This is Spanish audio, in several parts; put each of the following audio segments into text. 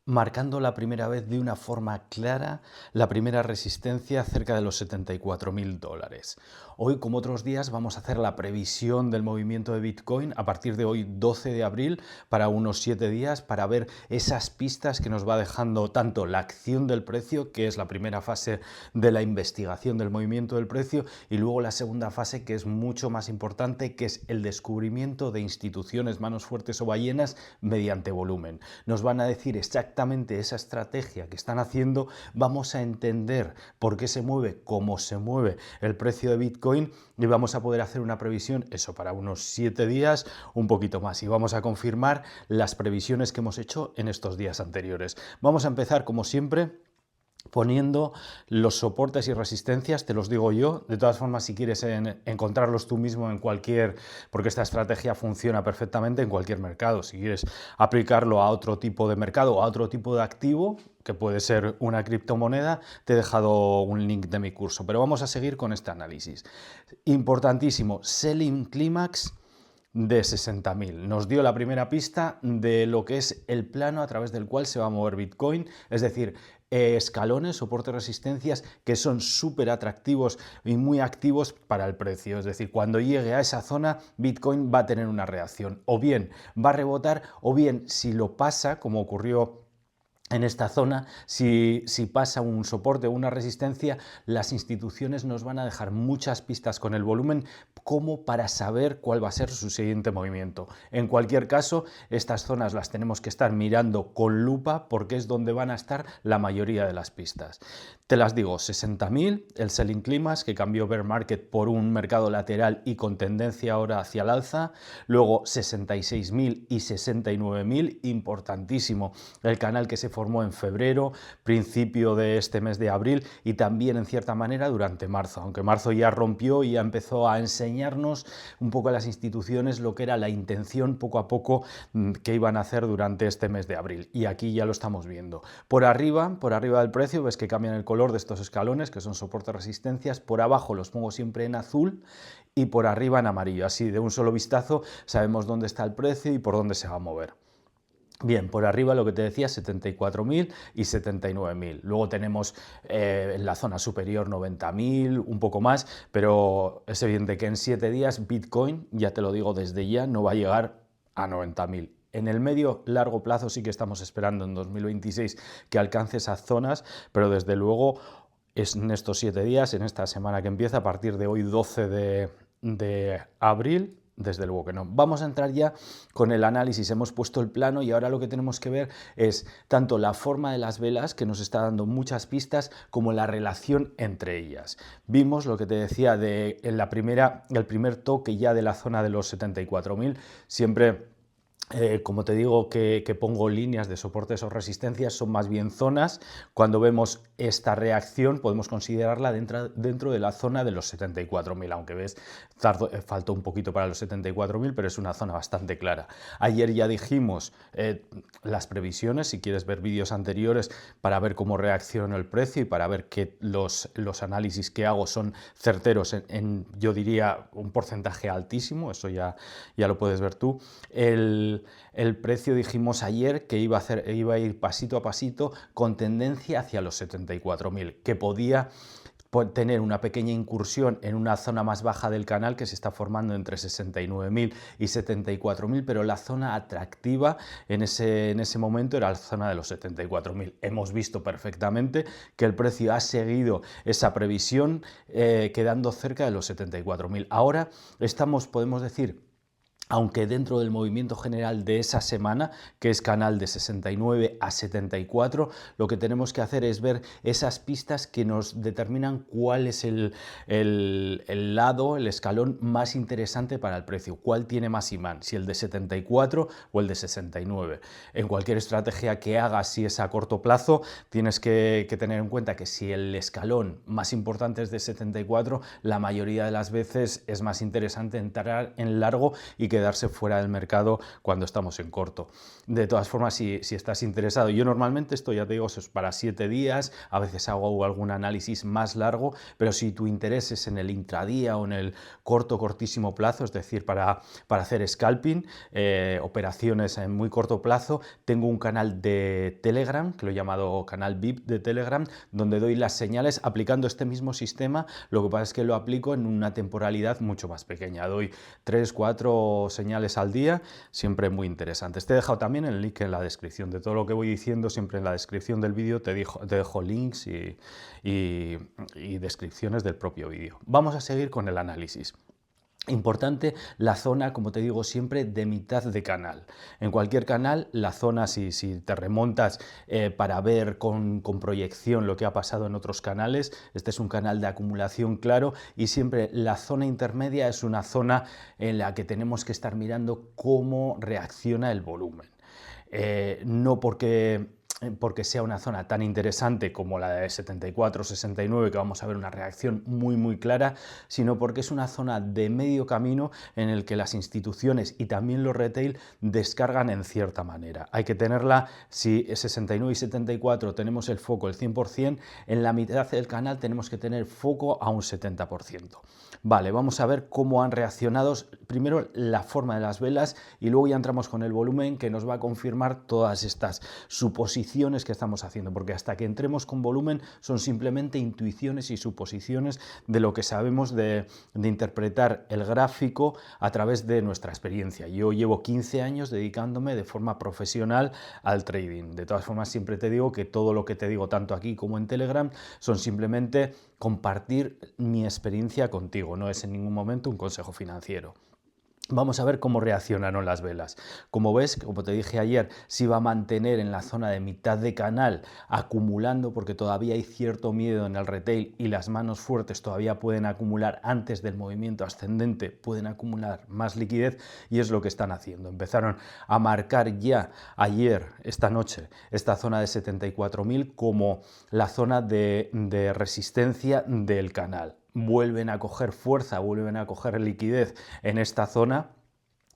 marcando la primera vez de una forma clara la primera resistencia cerca de los 74.000 dólares. Hoy, como otros días, vamos a hacer la previsión del movimiento de Bitcoin a partir de hoy, 12 de abril, para unos 7 días, para ver esas pistas que nos va dejando tanto la acción del precio, que es la primera fase de la investigación del movimiento del precio, y luego la segunda fase, que es mucho más importante, que es el descubrimiento de instituciones, manos fuertes o ballenas mediante volumen. Nos van a decir exactamente esa estrategia que están haciendo, vamos a entender por qué se mueve, cómo se mueve el precio de Bitcoin y vamos a poder hacer una previsión, eso para unos 7 días, un poquito más, y vamos a confirmar las previsiones que hemos hecho en estos días anteriores. Vamos a empezar, como siempre, poniendo los soportes y resistencias, te los digo yo. De todas formas, si quieres encontrarlos tú mismo en cualquier, porque esta estrategia funciona perfectamente en cualquier mercado. Si quieres aplicarlo a otro tipo de mercado o a otro tipo de activo, que puede ser una criptomoneda, te he dejado un link de mi curso. Pero vamos a seguir con este análisis. Importantísimo, Selling Climax de 60.000. Nos dio la primera pista de lo que es el plano a través del cual se va a mover Bitcoin, es decir, escalones, soportes, resistencias que son súper atractivos y muy activos para el precio. Es decir, cuando llegue a esa zona, Bitcoin va a tener una reacción. O bien va a rebotar, o bien si lo pasa, como ocurrió en esta zona, si pasa un soporte o una resistencia, las instituciones nos van a dejar muchas pistas con el volumen como para saber cuál va a ser su siguiente movimiento. En cualquier caso, estas zonas las tenemos que estar mirando con lupa porque es donde van a estar la mayoría de las pistas. Te las digo, 60.000, el Selling Climax, que cambió Bear Market por un mercado lateral y con tendencia ahora hacia el alza. Luego 66.000 y 69.000, importantísimo, el canal que se formó en febrero, principio de este mes de abril y también en cierta manera durante marzo, aunque marzo ya rompió y ya empezó a enseñarnos un poco a las instituciones lo que era la intención poco a poco que iban a hacer durante este mes de abril, y aquí ya lo estamos viendo. Por arriba del precio ves que cambian el color de estos escalones, que son soportes, resistencias. Por abajo los pongo siempre en azul y por arriba en amarillo, así de un solo vistazo sabemos dónde está el precio y por dónde se va a mover. Bien, por arriba lo que te decía, 74.000 y 79.000. Luego tenemos en la zona superior 90.000, un poco más, pero es evidente que en 7 días Bitcoin, ya te lo digo desde ya, no va a llegar a 90.000. En el medio largo plazo sí que estamos esperando en 2026 que alcance esas zonas, pero desde luego es en estos 7 días, en esta semana que empieza a partir de hoy 12 de abril, desde luego que no. Vamos a entrar ya con el análisis. Hemos puesto el plano y ahora lo que tenemos que ver es tanto la forma de las velas, que nos está dando muchas pistas, como la relación entre ellas. Vimos lo que te decía de en el primer toque ya de la zona de los 74.000, siempre... como te digo que pongo líneas de soportes o resistencias, son más bien zonas. Cuando vemos esta reacción podemos considerarla dentro de la zona de los 74.000, aunque ves, faltó un poquito para los 74.000, pero es una zona bastante clara. Ayer ya dijimos las previsiones, si quieres ver vídeos anteriores para ver cómo reacciona el precio y para ver que los análisis que hago son certeros yo diría, un porcentaje altísimo, eso ya lo puedes ver tú. El precio dijimos ayer que iba a ir pasito a pasito con tendencia hacia los 74.000, que podía tener una pequeña incursión en una zona más baja del canal que se está formando entre 69.000 y 74.000, pero la zona atractiva en ese momento era la zona de los 74.000. Hemos visto perfectamente que el precio ha seguido esa previsión quedando cerca de los 74.000. Ahora podemos decir, aunque dentro del movimiento general de esa semana, que es canal de 69 a 74, lo que tenemos que hacer es ver esas pistas que nos determinan cuál es el lado, el escalón más interesante para el precio, cuál tiene más imán, si el de 74 o el de 69. En cualquier estrategia que hagas, si es a corto plazo, tienes que tener en cuenta que si el escalón más importante es de 74, la mayoría de las veces es más interesante entrar en largo y que quedarse fuera del mercado cuando estamos en corto. De todas formas, si estás interesado, yo normalmente esto, ya te digo, es para 7 días, a veces hago algún análisis más largo, pero si tu interés es en el intradía o en el cortísimo plazo, es decir, para hacer scalping, operaciones en muy corto plazo, tengo un canal de Telegram, que lo he llamado canal VIP de Telegram, donde doy las señales aplicando este mismo sistema. Lo que pasa es que lo aplico en una temporalidad mucho más pequeña. Doy 3, 4 señales al día, siempre muy interesantes. Te he dejado también el link en la descripción de todo lo que voy diciendo. Siempre en la descripción del vídeo te dejo links y descripciones del propio vídeo. Vamos a seguir con el análisis. Importante la zona, como te digo siempre, de mitad de canal. En cualquier canal, la zona, si te remontas para ver con proyección lo que ha pasado en otros canales, este es un canal de acumulación claro, y siempre la zona intermedia es una zona en la que tenemos que estar mirando cómo reacciona el volumen. No porque sea una zona tan interesante como la de 74-69, que vamos a ver una reacción muy clara, sino porque es una zona de medio camino en el que las instituciones y también los retail descargan en cierta manera. Hay que tenerla, si 69 y 74 tenemos el foco el 100%, en la mitad del canal tenemos que tener foco a un 70%. Vale, vamos a ver cómo han reaccionado primero la forma de las velas y luego ya entramos con el volumen, que nos va a confirmar todas estas suposiciones que estamos haciendo, porque hasta que entremos con volumen son simplemente intuiciones y suposiciones de lo que sabemos de interpretar el gráfico a través de nuestra experiencia. Yo llevo 15 años dedicándome de forma profesional al trading. De todas formas, siempre te digo que todo lo que te digo tanto aquí como en Telegram son simplemente compartir mi experiencia contigo, no es en ningún momento un consejo financiero. Vamos a ver cómo reaccionaron las velas. Como ves, como te dije ayer, se va a mantener en la zona de mitad de canal acumulando, porque todavía hay cierto miedo en el retail y las manos fuertes todavía pueden acumular antes del movimiento ascendente, pueden acumular más liquidez, y es lo que están haciendo. Empezaron a marcar ya ayer, esta noche, esta zona de 74.000 como la zona de resistencia del canal. Vuelven a coger fuerza, vuelven a coger liquidez en esta zona,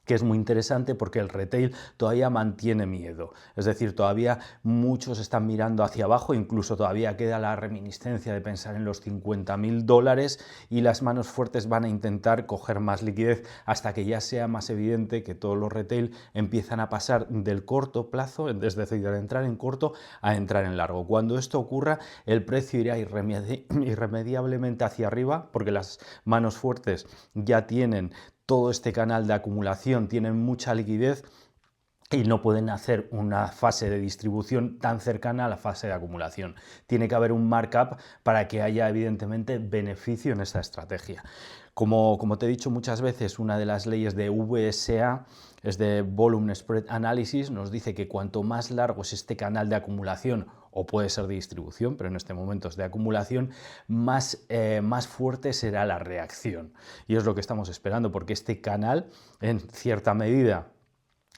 que es muy interesante porque el retail todavía mantiene miedo, es decir, todavía muchos están mirando hacia abajo, incluso todavía queda la reminiscencia de pensar en los $50.000, y las manos fuertes van a intentar coger más liquidez hasta que ya sea más evidente que todos los retail empiezan a pasar del corto plazo, es decir, de entrar en corto a entrar en largo. Cuando esto ocurra, el precio irá irremediablemente hacia arriba, porque las manos fuertes ya tienen todo este canal de acumulación, tienen mucha liquidez y no pueden hacer una fase de distribución tan cercana a la fase de acumulación. Tiene que haber un markup para que haya evidentemente beneficio en esta estrategia. Como te he dicho muchas veces, una de las leyes de VSA es de Volume Spread Analysis, nos dice que cuanto más largo es este canal de acumulación, o puede ser de distribución, pero en este momento es de acumulación, más fuerte será la reacción. Y es lo que estamos esperando, porque este canal, en cierta medida,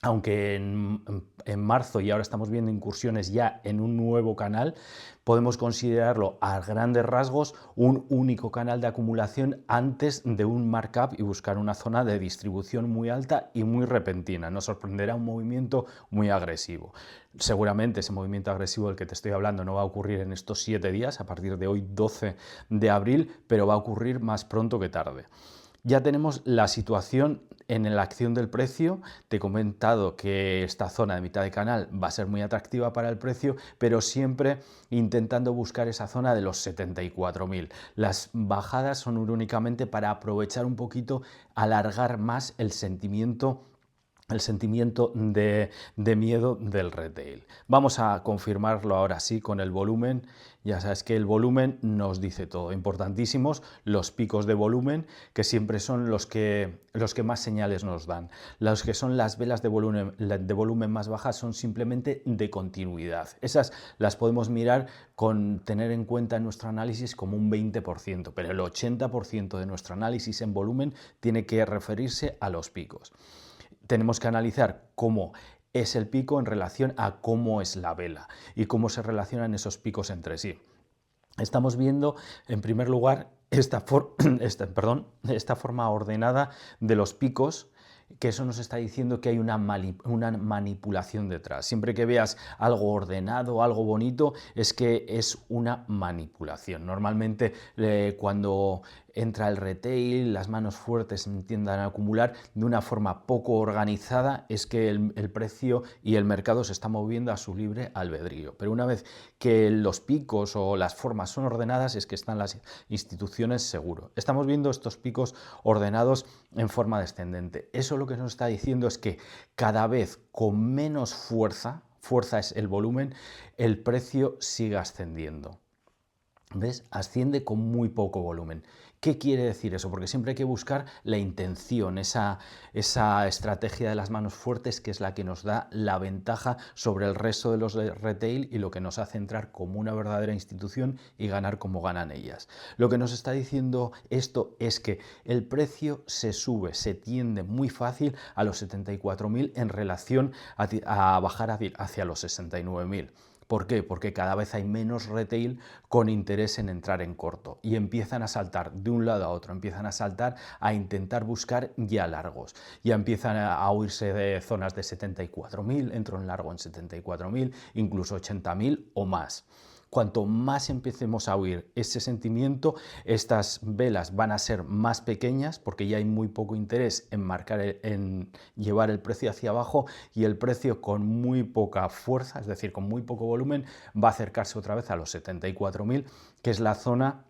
aunque en marzo y ahora estamos viendo incursiones ya en un nuevo canal, podemos considerarlo a grandes rasgos un único canal de acumulación antes de un markup y buscar una zona de distribución muy alta y muy repentina. Nos sorprenderá un movimiento muy agresivo. Seguramente ese movimiento agresivo del que te estoy hablando no va a ocurrir en estos 7 días, a partir de hoy 12 de abril, pero va a ocurrir más pronto que tarde. Ya tenemos la situación en la acción del precio. Te he comentado que esta zona de mitad de canal va a ser muy atractiva para el precio, pero siempre intentando buscar esa zona de los 74.000. Las bajadas son únicamente para aprovechar un poquito, alargar más el sentimiento de miedo del retail. Vamos a confirmarlo ahora sí con el volumen. Ya sabes que el volumen nos dice todo. Importantísimos los picos de volumen, que siempre son los que más señales nos dan. Los que son las velas de volumen más bajas son simplemente de continuidad. Esas las podemos mirar con tener en cuenta en nuestro análisis como un 20%, pero el 80% de nuestro análisis en volumen tiene que referirse a los picos. Tenemos que analizar cómo es el pico en relación a cómo es la vela y cómo se relacionan esos picos entre sí. Estamos viendo, en primer lugar, esta forma ordenada de los picos que eso nos está diciendo que hay una manipulación detrás. Siempre que veas algo ordenado, algo bonito, es que es una manipulación. Normalmente cuando entra el retail, las manos fuertes tiendan a acumular de una forma poco organizada, es que el precio y el mercado se está moviendo a su libre albedrío. Pero una vez que los picos o las formas son ordenadas, es que están las instituciones seguro. Estamos viendo estos picos ordenados en forma descendente. Eso lo que nos está diciendo es que cada vez con menos fuerza es el volumen, el precio sigue ascendiendo. ¿Ves? Asciende con muy poco volumen. ¿Qué quiere decir eso? Porque siempre hay que buscar la intención, esa estrategia de las manos fuertes, que es la que nos da la ventaja sobre el resto de los de retail y lo que nos hace entrar como una verdadera institución y ganar como ganan ellas. Lo que nos está diciendo esto es que el precio se sube, se tiende muy fácil a los 74.000 en relación a bajar hacia los 69.000. ¿Por qué? Porque cada vez hay menos retail con interés en entrar en corto y empiezan a saltar de un lado a otro, empiezan a saltar a intentar buscar ya largos. Ya empiezan a huirse de zonas de 74.000, entro en largo en 74.000, incluso 80.000 o más. Cuanto más empecemos a huir ese sentimiento, estas velas van a ser más pequeñas porque ya hay muy poco interés en llevar el precio hacia abajo, y el precio con muy poca fuerza, es decir, con muy poco volumen, va a acercarse otra vez a los 74.000, que es la zona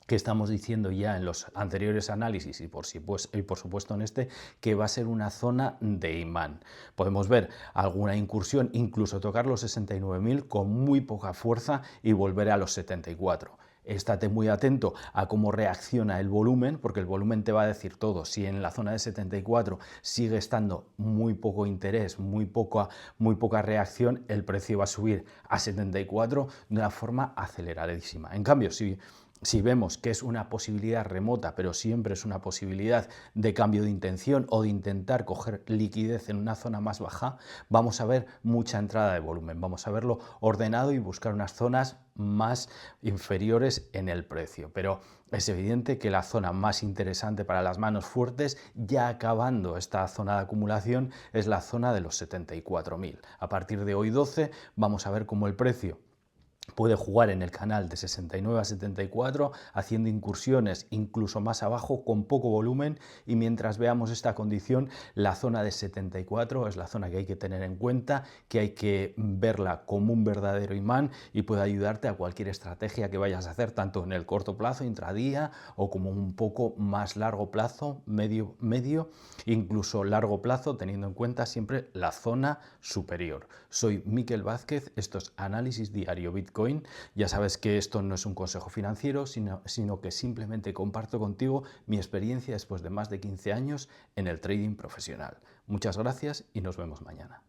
que estamos diciendo ya en los anteriores análisis y por supuesto en este, que va a ser una zona de imán. Podemos ver alguna incursión, incluso tocar los 69.000 con muy poca fuerza y volver a los 74. Estate muy atento a cómo reacciona el volumen, porque el volumen te va a decir todo. Si en la zona de 74 sigue estando muy poco interés, muy poca reacción, el precio va a subir a 74 de una forma aceleradísima. En cambio, si vemos que es una posibilidad remota, pero siempre es una posibilidad de cambio de intención o de intentar coger liquidez en una zona más baja, vamos a ver mucha entrada de volumen, vamos a verlo ordenado y buscar unas zonas más inferiores en el precio. Pero es evidente que la zona más interesante para las manos fuertes, ya acabando esta zona de acumulación, es la zona de los 74.000. A partir de hoy 12 vamos a ver cómo el precio puede jugar en el canal de 69 a 74, haciendo incursiones incluso más abajo con poco volumen, y mientras veamos esta condición, la zona de 74 es la zona que hay que tener en cuenta, que hay que verla como un verdadero imán y puede ayudarte a cualquier estrategia que vayas a hacer, tanto en el corto plazo, intradía, o como un poco más largo plazo, medio, incluso largo plazo, teniendo en cuenta siempre la zona superior. Soy Miquel Vázquez, esto es Análisis Diario Bitcoin. Ya sabes que esto no es un consejo financiero, sino que simplemente comparto contigo mi experiencia después de más de 15 años en el trading profesional. Muchas gracias y nos vemos mañana.